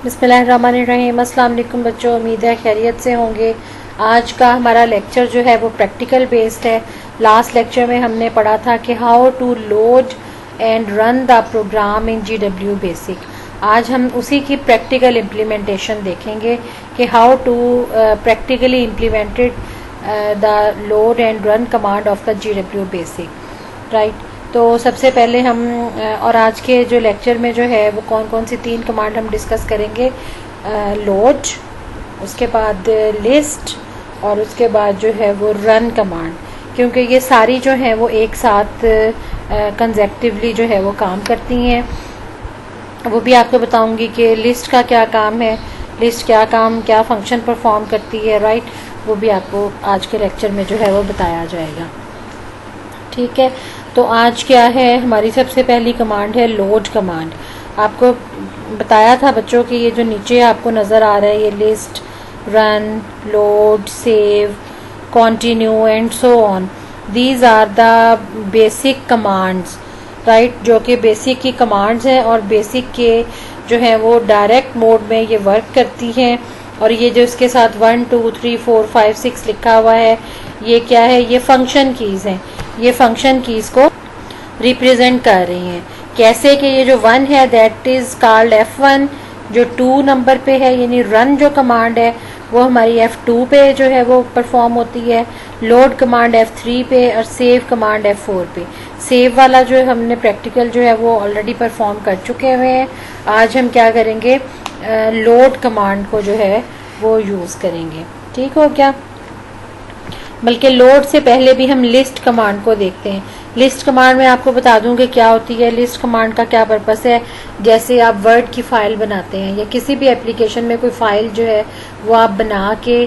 बिस्मिल्लाहिर्रहमानिर्रहीम। अस्सलाम वालेकुम बच्चों, उम्मीद है खैरियत से होंगे। आज का हमारा लेक्चर जो है वो प्रैक्टिकल बेस्ड है। लास्ट लेक्चर में हमने पढ़ा था कि how to load and run the program in GW BASIC. आज हम उसी की प्रैक्टिकल इम्प्लीमेंटेशन देखेंगे कि how to practically implemented the load and run command of the GW BASIC, right. तो सबसे पहले हम और आज के जो लेक्चर में जो है वो कौन कौन सी 3 कमांड हम डिस्कस करेंगे। लोड, उसके बाद लिस्ट और उसके बाद जो है वो रन कमांड, क्योंकि ये सारी जो है वो एक साथ कंसेक्टिवली जो है वो काम करती हैं। वो भी आपको बताऊंगी कि लिस्ट का क्या काम है, लिस्ट क्या फंक्शन परफॉर्म करती है, राइट। वो भी आपको आज के लेक्चर में जो है वो बताया जाएगा, ठीक है। तो आज क्या है, हमारी सबसे पहली कमांड है लोड कमांड। आपको बताया था बच्चों कि ये जो नीचे आपको नज़र आ रहा है ये list, run, load, save, continue and so on, these are the basic commands, right, जो कि बेसिक की कमांड्स हैं और बेसिक के जो है वो डायरेक्ट मोड में ये वर्क करती हैं। और ये जो इसके साथ 1 2 3 4 5 6 लिखा हुआ है, ये क्या है, ये फंक्शन कीज़ हैं। ये फंक्शन कीज़ को रिप्रेजेंट कर रही हैं। कैसे कि ये जो 1 है दैट इज़ कॉल्ड F1, जो 2 नंबर पे है यानी रन जो कमांड है वो हमारी F2 पे जो है वो परफॉर्म होती है, लोड कमांड F3 पे और सेव कमांड F4 पे। सेव वाला जो हमने प्रैक्टिकल जो है वो ऑलरेडी परफॉर्म कर चुके हुए हैं। आज हम क्या करेंगे, लोड कमांड को जो है वो यूज़ करेंगे, ठीक हो गया। बल्कि लोड से पहले भी हम लिस्ट कमांड को देखते हैं। लिस्ट कमांड में आपको बता दूं कि क्या होती है। लिस्ट कमांड का क्या पर्पस है, जैसे आप वर्ड की फाइल बनाते हैं या किसी भी एप्लीकेशन में कोई फाइल जो है वो आप बना के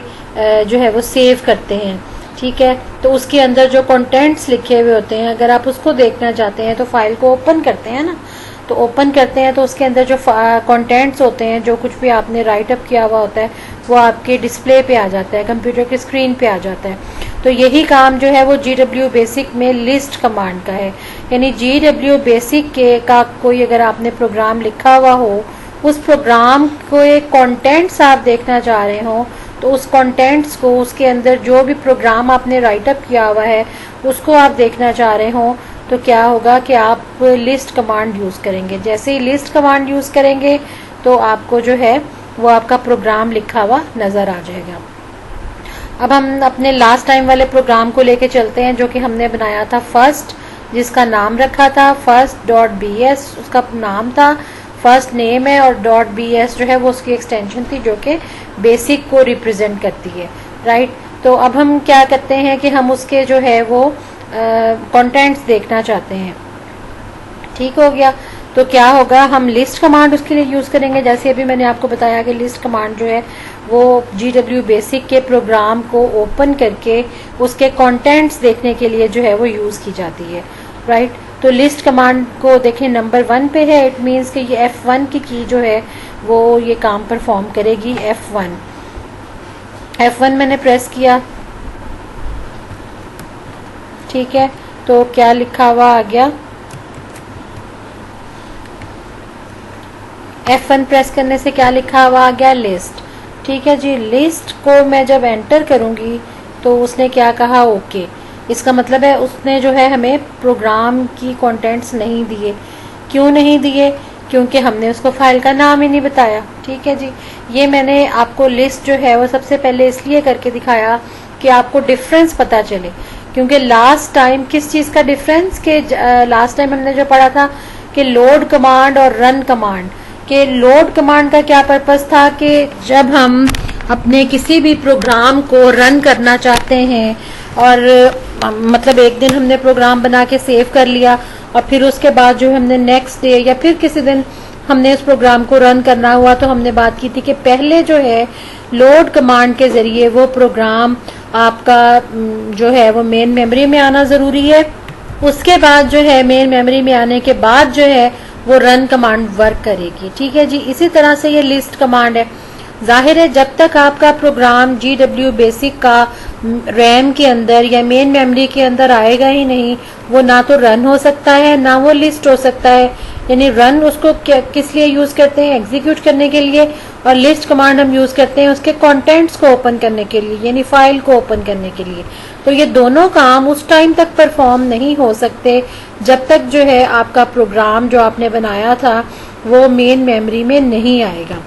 जो है वो सेव करते हैं, ठीक है। तो उसके अंदर जो कंटेंट्स लिखे हुए होते हैं, अगर आप उसको देखना चाहते हैं तो फाइल को ओपन करते हैं ना, तो ओपन करते हैं तो उसके अंदर जो कंटेंट्स होते हैं, जो कुछ भी आपने राइट अप किया हुआ होता है वो आपके डिस्प्ले पे आ जाता है, कंप्यूटर की स्क्रीन पे आ जाता है। तो यही काम जो है वो GW बेसिक में लिस्ट कमांड का है। यानी GW बेसिक के का कोई अगर आपने प्रोग्राम लिखा हुआ हो, उस प्रोग्राम को एक कंटेंट्स आप देखना चाह रहे हो, तो उस कंटेंट्स को, उसके अंदर जो भी प्रोग्राम आपने राइट अप किया हुआ है उसको आप देखना चाह रहे हो, तो क्या होगा कि आप लिस्ट कमांड यूज़ करेंगे। जैसे ही लिस्ट कमांड यूज़ करेंगे तो आपको जो है वो आपका प्रोग्राम लिखा हुआ नज़र आ जाएगा। अब हम अपने लास्ट टाइम वाले प्रोग्राम को लेके चलते हैं, जो कि हमने बनाया था फर्स्ट, जिसका नाम रखा था first.bs, उसका नाम था, फर्स्ट नेम है, और .bs जो है वो उसकी एक्सटेंशन थी जो कि बेसिक को रिप्रेजेंट करती है, राइट। तो अब हम क्या करते हैं कि हम उसके जो है वो कंटेंट्स देखना चाहते हैं, ठीक हो गया। तो क्या होगा, हम लिस्ट कमांड उसके लिए यूज़ करेंगे। जैसे अभी मैंने आपको बताया कि लिस्ट कमांड जो है वो GW बेसिक के प्रोग्राम को ओपन करके उसके कंटेंट्स देखने के लिए जो है वो यूज़ की जाती है, राइट। तो लिस्ट कमांड को देखें नंबर 1 पे है, इट मीन्स कि ये F1 की जो है वो ये काम परफॉर्म करेगी। F1 मैंने प्रेस किया, ठीक है। तो क्या लिखा हुआ आ गया, F1 प्रेस करने से क्या लिखा हुआ आ गया, लिस्ट, ठीक है जी। लिस्ट को मैं जब एंटर करूंगी तो उसने क्या कहा, ओके। इसका मतलब है उसने जो है हमें प्रोग्राम की कंटेंट्स नहीं दिए। क्यों नहीं दिए, क्योंकि हमने उसको फाइल का नाम ही नहीं बताया, ठीक है जी। ये मैंने आपको लिस्ट जो है वो सबसे पहले इसलिए करके दिखाया कि आपको डिफरेंस पता चले। क्योंकि लास्ट टाइम किस चीज़ का डिफरेंस, के लास्ट टाइम हमने जो पढ़ा था कि लोड कमांड और रन कमांड, के लोड कमांड का क्या पर्पस था कि जब हम अपने किसी भी प्रोग्राम को रन करना चाहते हैं, और मतलब एक दिन हमने प्रोग्राम बना के सेव कर लिया और फिर उसके बाद जो हमने नेक्स्ट डे या फिर किसी दिन हमने उस प्रोग्राम को रन करना हुआ, तो हमने बात की थी कि पहले जो है लोड कमांड के ज़रिए वो प्रोग्राम आपका जो है वो मेन मेमोरी में आना ज़रूरी है। उसके बाद जो है मेन मेमोरी में आने के बाद जो है वो रन कमांड वर्क करेगी, ठीक है जी। इसी तरह से ये लिस्ट कमांड है। जाहिर है जब तक आपका प्रोग्राम GW बेसिक का रैम के अंदर या मेन मेमोरी के अंदर आएगा ही नहीं, वो ना तो रन हो सकता है ना वो लिस्ट हो सकता है। यानी रन उसको किस लिए यूज करते हैं, एग्जीक्यूट करने के लिए, और लिस्ट कमांड हम यूज करते हैं उसके कंटेंट्स को ओपन करने के लिए, यानी फाइल को ओपन करने के लिए। तो ये दोनों काम उस टाइम तक परफॉर्म नहीं हो सकते जब तक जो है आपका प्रोग्राम जो आपने बनाया था वो मेन मेमोरी में नहीं आएगा।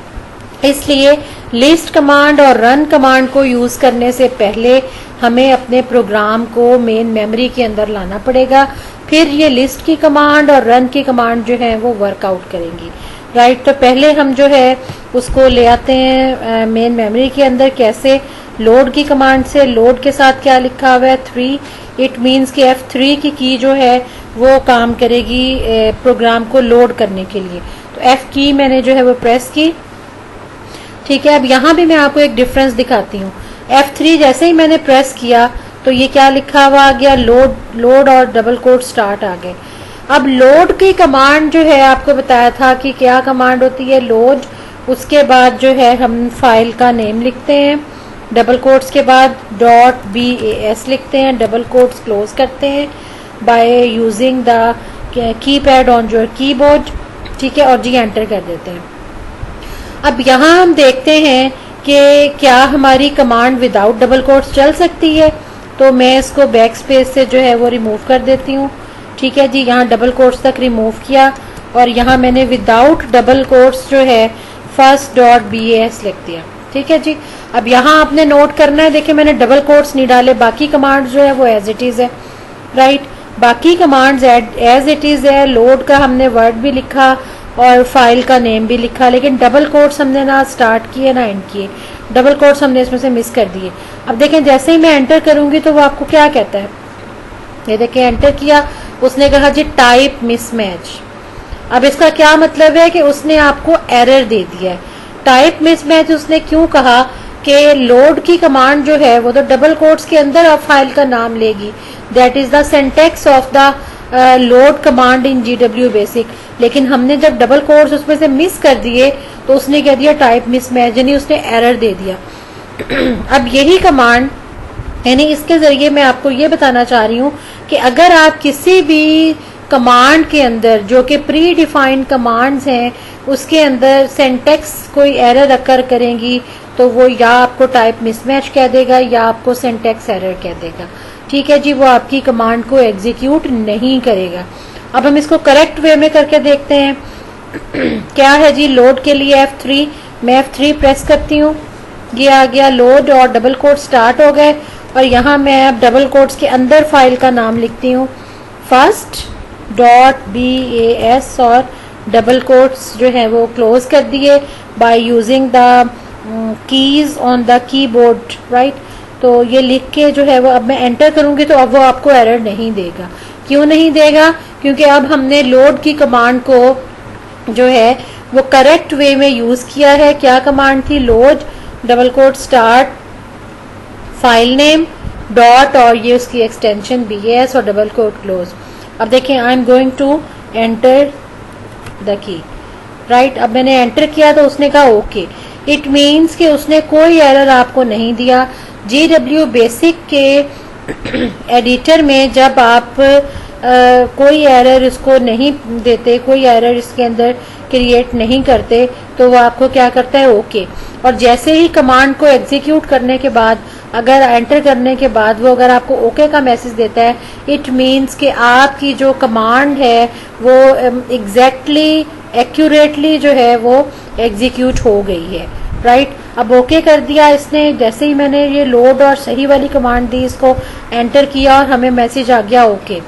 इसलिए लिस्ट कमांड और रन कमांड को यूज करने से पहले हमें अपने प्रोग्राम को मेन मेमोरी के अंदर लाना पड़ेगा, फिर ये लिस्ट की कमांड और रन की कमांड जो है वो वर्कआउट करेंगी। राइट, तो पहले हम जो है उसको ले आते हैं मेन मेमोरी के अंदर। कैसे? लोड की कमांड से। लोड के साथ क्या लिखा हुआ है? 3। इट मीन्स कि F3 की जो है वो काम करेगी प्रोग्राम को लोड करने के लिए। तो F की मैंने जो है वो प्रेस की। ठीक है, अब यहाँ भी मैं आपको एक डिफरेंस दिखाती हूँ। F3 जैसे ही मैंने प्रेस किया तो ये क्या लिखा हुआ आ गया? लोड और डबल कोट स्टार्ट आ गए। अब लोड की कमांड जो है आपको बताया था कि क्या कमांड होती है, लोड। उसके बाद जो है हम फाइल का नेम लिखते हैं, डबल कोट्स के बाद .bas लिखते हैं, डबल कोट्स क्लोज करते हैं by using the keypad on your keyboard. ठीक है, और जी एंटर कर देते हैं। अब यहाँ हम देखते हैं कि क्या हमारी कमांड विदाउट डबल कोट्स चल सकती है। तो मैं इसको बैक स्पेस से जो है वो रिमूव कर देती हूँ। ठीक है जी, यहाँ डबल कोट्स तक रिमूव किया और यहाँ मैंने विदाउट डबल कोट्स जो है first.bas लिख दिया। ठीक है जी, अब यहाँ आपने नोट करना है, देखिए मैंने डबल कोट्स नहीं डाले, बाकी कमांड जो है वो एज इट इज है। राइट, बाकी कमांड्स एज इट इज है। लोड का हमने वर्ड भी लिखा और फाइल का नेम भी लिखा, लेकिन डबल कोट्स हमने ना स्टार्ट किए ना एंड किए, डबल कोट्स हमने इसमें से मिस कर दिए। अब देखें जैसे ही मैं एंटर करूंगी तो वो आपको क्या कहता है, ये देखिए एंटर किया, उसने कहा जी टाइप मिसमैच। अब इसका क्या मतलब है कि उसने आपको एरर दे दिया है। टाइप मिसमैच उसने क्यों कहा कि लोड की कमांड जो है वो तो डबल कोट्स के अंदर आप फाइल का नाम लेगी, that is the syntax of the load command in GW basic, लेकिन हमने जब डबल कोट्स उसमें से मिस कर दिए तो उसने कह दिया टाइप मिसमैच, यानी उसने एरर दे दिया। अब यही कमांड, यानी इसके जरिए मैं आपको ये बताना चाह रही हूँ कि अगर आप किसी भी कमांड के अंदर जो कि प्री डिफाइंड कमांड्स हैं उसके अंदर सिंटैक्स कोई एरर अकर करेंगी तो वो या आपको टाइप मिसमैच कह देगा या आपको सिंटैक्स एरर कह देगा। ठीक है जी, वो आपकी कमांड को एग्जीक्यूट नहीं करेगा। अब हम इसको करेक्ट वे में करके देखते हैं। क्या है जी, लोड के लिए F3, मैं F3 प्रेस करती हूँ, ये आ गया लोड और डबल कोट स्टार्ट हो गए। और यहाँ मैं अब डबल कोट्स के अंदर फाइल का नाम लिखती हूँ first.bas और डबल कोट्स जो है वो क्लोज कर दिए by using the keys on the keyboard. Right, तो ये लिख के जो है वो अब मैं एंटर करूंगी तो अब वो आपको एरर नहीं देगा। क्यों नहीं देगा? क्योंकि अब हमने लोड की कमांड को जो है वो करेक्ट वे में यूज किया है। क्या कमांड थी? Load double quote start file name dot और ये उसकी एक्सटेंशन BS और डबल कोट क्लोज। अब देखें I am going to enter the key. Right, अब मैंने एंटर किया तो उसने कहा ओके। इट मीन्स कि उसने कोई एरर आपको नहीं दिया। GW बेसिक के एडिटर में जब आप कोई एरर इसको नहीं देते, कोई एरर इसके अंदर क्रिएट नहीं करते तो वो आपको क्या करता है? ओके। और जैसे ही कमांड को एग्जीक्यूट करने के बाद, अगर एंटर करने के बाद वो अगर आपको ओके का मैसेज देता है, इट मीन्स कि आपकी जो कमांड है वो एग्जैक्टली एक्यूरेटली जो है वो एग्जीक्यूट हो गई है। राइट, अब ओके कर दिया इसने। जैसे ही मैंने ये लोड और सही वाली कमांड दी, इसको एंटर किया और हमें मैसेज आ गया ओके।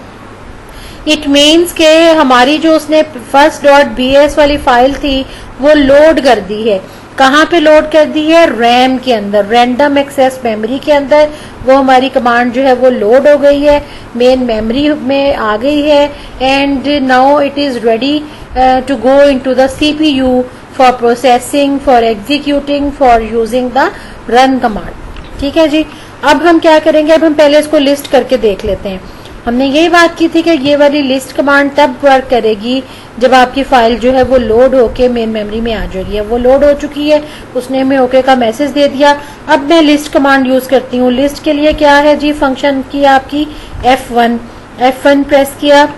इट मीन्स के हमारी जो उसने first.bs वाली फाइल थी वो लोड कर दी है। कहाँ पे लोड कर दी है? रैम के अंदर, रैंडम एक्सेस मेमोरी के अंदर वो हमारी कमांड जो है वो लोड हो गई है, मेन मेमोरी में आ गई है। And now it is ready to go into the CPU for processing, for executing, for using the run command. ठीक है जी, अब हम क्या करेंगे? अब हम पहले इसको लिस्ट करके देख लेते हैं। हमने यही बात की थी कि ये वाली लिस्ट कमांड तब वर्क करेगी जब आपकी फाइल जो है वो लोड होके मेन मेमोरी में आ जाएगी। वो लोड हो चुकी है, उसने हमें ओके का मैसेज दे दिया। अब मैं लिस्ट कमांड यूज करती हूँ। लिस्ट के लिए क्या है जी? फंक्शन की आपकी F1 प्रेस किया,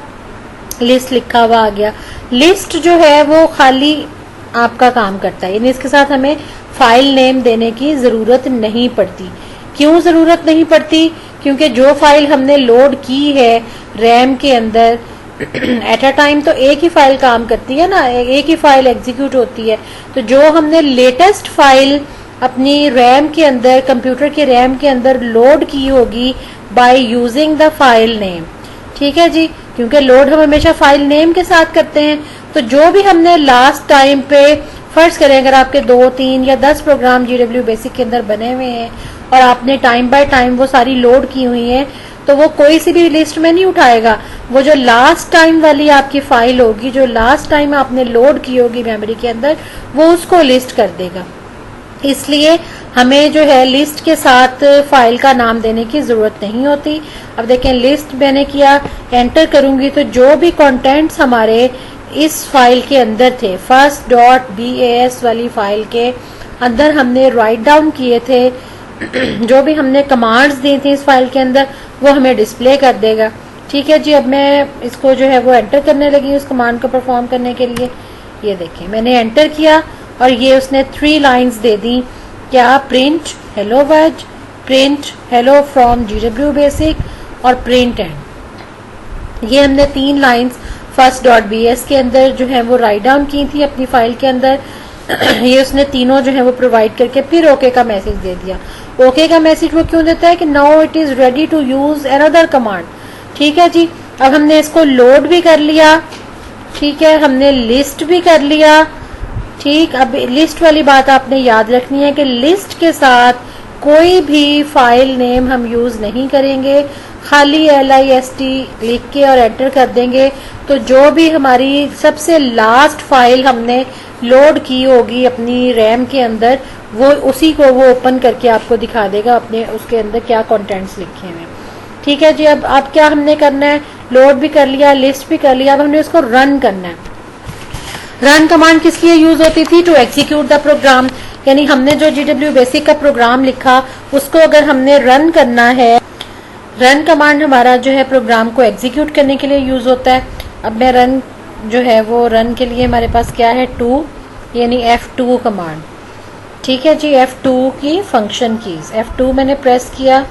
लिस्ट लिखा हुआ आ गया। लिस्ट जो है वो खाली आपका काम करता है, यानी इसके साथ हमें फाइल नेम देने की जरूरत नहीं पड़ती। क्यों जरूरत नहीं पड़ती? क्योंकि जो फाइल हमने लोड की है रैम के अंदर एट अ टाइम तो एक ही फाइल काम करती है ना, एक ही फाइल एग्जीक्यूट होती है। तो जो हमने लेटेस्ट फाइल अपनी रैम के अंदर, कंप्यूटर के रैम के अंदर लोड की होगी by using the file name, ठीक है जी, क्योंकि लोड हम हमेशा फाइल नेम के साथ करते हैं। तो जो भी हमने लास्ट टाइम पे, फर्ज करें अगर आपके 2, 3 या 10 प्रोग्राम GW बेसिक के अंदर बने हुए हैं और आपने टाइम बाय टाइम वो सारी लोड की हुई है, तो वो कोई सी भी लिस्ट में नहीं उठाएगा। वो जो लास्ट टाइम वाली आपकी फाइल होगी, जो लास्ट टाइम आपने लोड की होगी मेमोरी के अंदर, वो उसको लिस्ट कर देगा। इसलिए हमें जो है लिस्ट के साथ फाइल का नाम देने की जरूरत नहीं होती। अब देखें, लिस्ट मैंने किया, एंटर करूंगी तो जो भी कंटेंट्स हमारे इस फाइल के अंदर थे, first.bas वाली फाइल के अंदर हमने राइट डाउन किए थे, जो भी हमने कमांड्स दी थी इस फाइल के अंदर, वो हमें डिस्प्ले कर देगा। ठीक है जी, अब मैं इसको जो है वो एंटर करने लगी उस कमांड को परफॉर्म करने के लिए। ये देखें, मैंने एंटर किया और ये उसने 3 लाइंस दे दी। क्या? Print hello world, print hello from GW basic और प्रिंट एंड। ये हमने 3 लाइंस first.bs के अंदर जो है वो राइट डाउन की थी अपनी फाइल के अंदर। ये उसने तीनों जो है वो प्रोवाइड करके फिर ओके का मैसेज दे दिया। ओके का मैसेज वो क्यों देता है कि now it is ready to use another command. ठीक है जी, अब हमने इसको लोड भी कर लिया, ठीक है, हमने लिस्ट भी कर लिया। ठीक, अब लिस्ट वाली बात आपने याद रखनी है कि लिस्ट के साथ कोई भी फाइल नेम हम यूज नहीं करेंगे, खाली LIST लिख के और एंटर कर देंगे। तो जो भी हमारी सबसे लास्ट फाइल हमने लोड की होगी अपनी रैम के अंदर, वो उसी को वो ओपन करके आपको दिखा देगा अपने उसके अंदर क्या कंटेंट्स लिखे हुए हैं। ठीक है जी, अब क्या हमने करना है, लोड भी कर लिया, लिस्ट भी कर लिया, अब हमने उसको रन करना है। रन कमांड किस लिए यूज होती थी? टू एग्जीक्यूट द प्रोग्राम, यानी हमने जो GW बेसिक का प्रोग्राम लिखा उसको अगर हमने रन करना है, रन कमांड हमारा जो है प्रोग्राम को एग्जीक्यूट करने के लिए यूज होता है। अब मैं रन जो है वो रन के लिए हमारे पास क्या है, 2 यानी F2 कमांड। ठीक है जी, F2 की फंक्शन कीज, F2 मैंने प्रेस किया।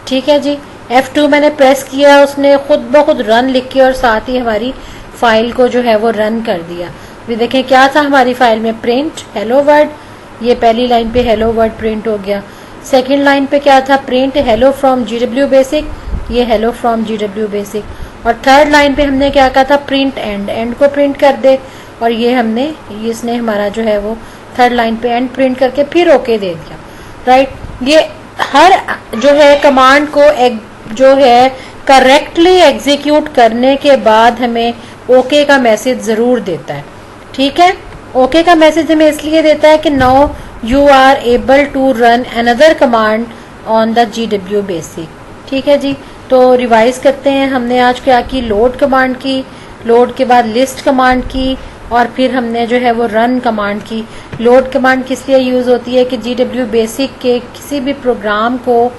ठीक है जी, F2 मैंने प्रेस किया, उसने खुद ब खुद रन लिख के और साथ ही हमारी फाइल को जो है वो रन कर दिया। अभी देखें क्या था हमारी फाइल में, प्रिंट हेलो वर्ड, ये पहली लाइन पे हेलो वर्ड प्रिंट हो गया। सेकंड लाइन पे क्या था, print hello from GW basic, ये हेलो फ्रॉम GW बेसिक। और थर्ड लाइन पे हमने क्या कहा था, प्रिंट एंड, एंड को प्रिंट कर दे, और ये हमने, इसने हमारा जो है वो थर्ड लाइन पे एंड प्रिंट करके फिर ओके दे दिया। राइट, ये हर जो है कमांड को जो है करेक्टली एग्जीक्यूट करने के बाद हमें ओके का मैसेज जरूर देता है। ठीक है, ओके का मैसेज हमें इसलिए देता है कि now you are able to run another command on the GW basic. ठीक है जी, तो रिवाइज करते हैं, हमने आज क्या की, लोड कमांड की, लोड के बाद लिस्ट कमांड की, और फिर हमने जो है वो रन कमांड की। लोड कमांड किस लिए यूज होती है कि GW बेसिक के किसी भी प्रोग्राम को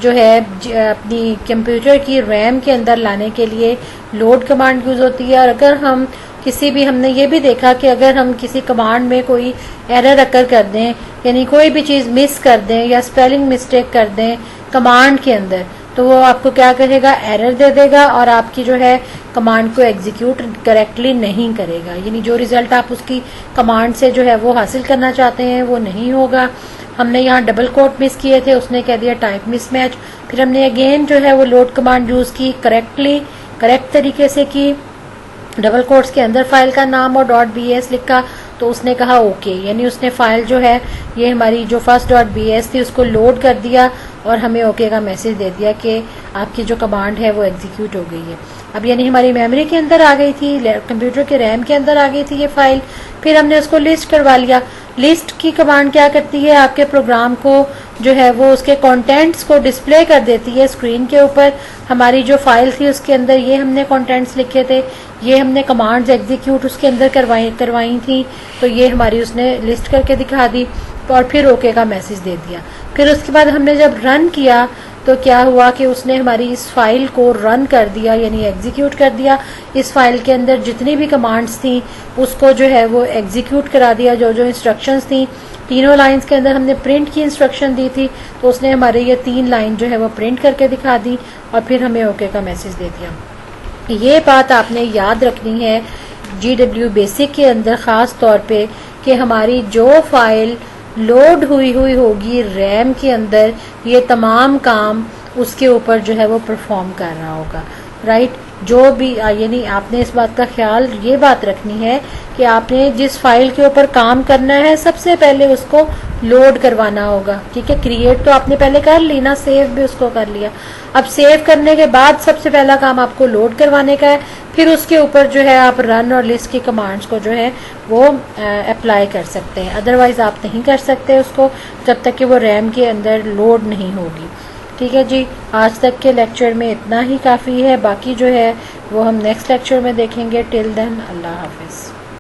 जो है अपनी कंप्यूटर की रैम के अंदर लाने के लिए लोड कमांड यूज होती है। और अगर हम किसी भी, हमने ये भी देखा कि अगर हम किसी कमांड में कोई एरर अकर कर दें, यानी कोई भी चीज़ मिस कर दें या स्पेलिंग मिस्टेक कर दें कमांड के अंदर, तो वो आपको क्या करेगा, एरर दे देगा और आपकी जो है कमांड को एग्जीक्यूट करेक्टली नहीं करेगा, यानी जो रिजल्ट आप उसकी कमांड से जो है वो हासिल करना चाहते हैं वो नहीं होगा। हमने यहाँ डबल कोट मिस किए थे, उसने कह दिया टाइप मिसमैच। फिर हमने अगेन जो है वो लोड कमांड यूज की, करेक्ट तरीके से की, डबल कोट्स के अंदर फाइल का नाम और .bs लिखा, तो उसने कहा ओके, यानी उसने फाइल जो है ये हमारी जो first.bs थी उसको लोड कर दिया और हमें ओके का मैसेज दे दिया कि आपकी जो कमांड है वो एग्जीक्यूट हो गई है। अब यानी हमारी मेमोरी के अंदर आ गई थी, कंप्यूटर के रैम के अंदर आ गई थी ये फाइल। फिर हमने उसको लिस्ट करवा लिया। लिस्ट की कमांड क्या करती है, आपके प्रोग्राम को जो है वो उसके कंटेंट्स को डिस्प्ले कर देती है स्क्रीन के ऊपर। हमारी जो फाइल थी उसके अंदर ये हमने कंटेंट्स लिखे थे, ये हमने कमांड्स एग्जीक्यूट उसके अंदर करवाई थी, तो ये हमारी उसने लिस्ट करके दिखा दी और फिर ओके का मैसेज दे दिया। फिर उसके बाद हमने जब रन किया तो क्या हुआ कि उसने हमारी इस फाइल को रन कर दिया, यानी एग्जीक्यूट कर दिया। इस फाइल के अंदर जितनी भी कमांड्स थी उसको जो है वो एग्जीक्यूट करा दिया, जो जो इंस्ट्रक्शंस थी। तीनों लाइंस के अंदर हमने प्रिंट की इंस्ट्रक्शन दी थी, तो उसने हमारे ये 3 लाइन जो है वो प्रिंट करके दिखा दी और फिर हमें ओके का मैसेज दे दिया। ये बात आपने याद रखनी है GW बेसिक के अंदर, ख़ास तौर पे कि हमारी जो फाइल लोड हुई होगी रैम के अंदर, ये तमाम काम उसके ऊपर जो है वो परफॉर्म कर रहा होगा, राइट। जो भी यानी आपने इस बात का ख्याल, ये बात रखनी है कि आपने जिस फाइल के ऊपर काम करना है सबसे पहले उसको लोड करवाना होगा, ठीक है। क्रिएट तो आपने पहले कर ली ना, सेव भी उसको कर लिया। अब सेव करने के बाद सबसे पहला काम आपको लोड करवाने का है, फिर उसके ऊपर जो है आप रन और लिस्ट की कमांड्स को जो है वो अप्लाई कर सकते हैं। अदरवाइज आप नहीं कर सकते उसको जब तक कि वो रैम के अंदर लोड नहीं होगी, ठीक है जी। आज तक के लेक्चर में इतना ही काफ़ी है, बाकी जो है वो हम नेक्स्ट लेक्चर में देखेंगे। टिल देन अल्लाह हाफिज़।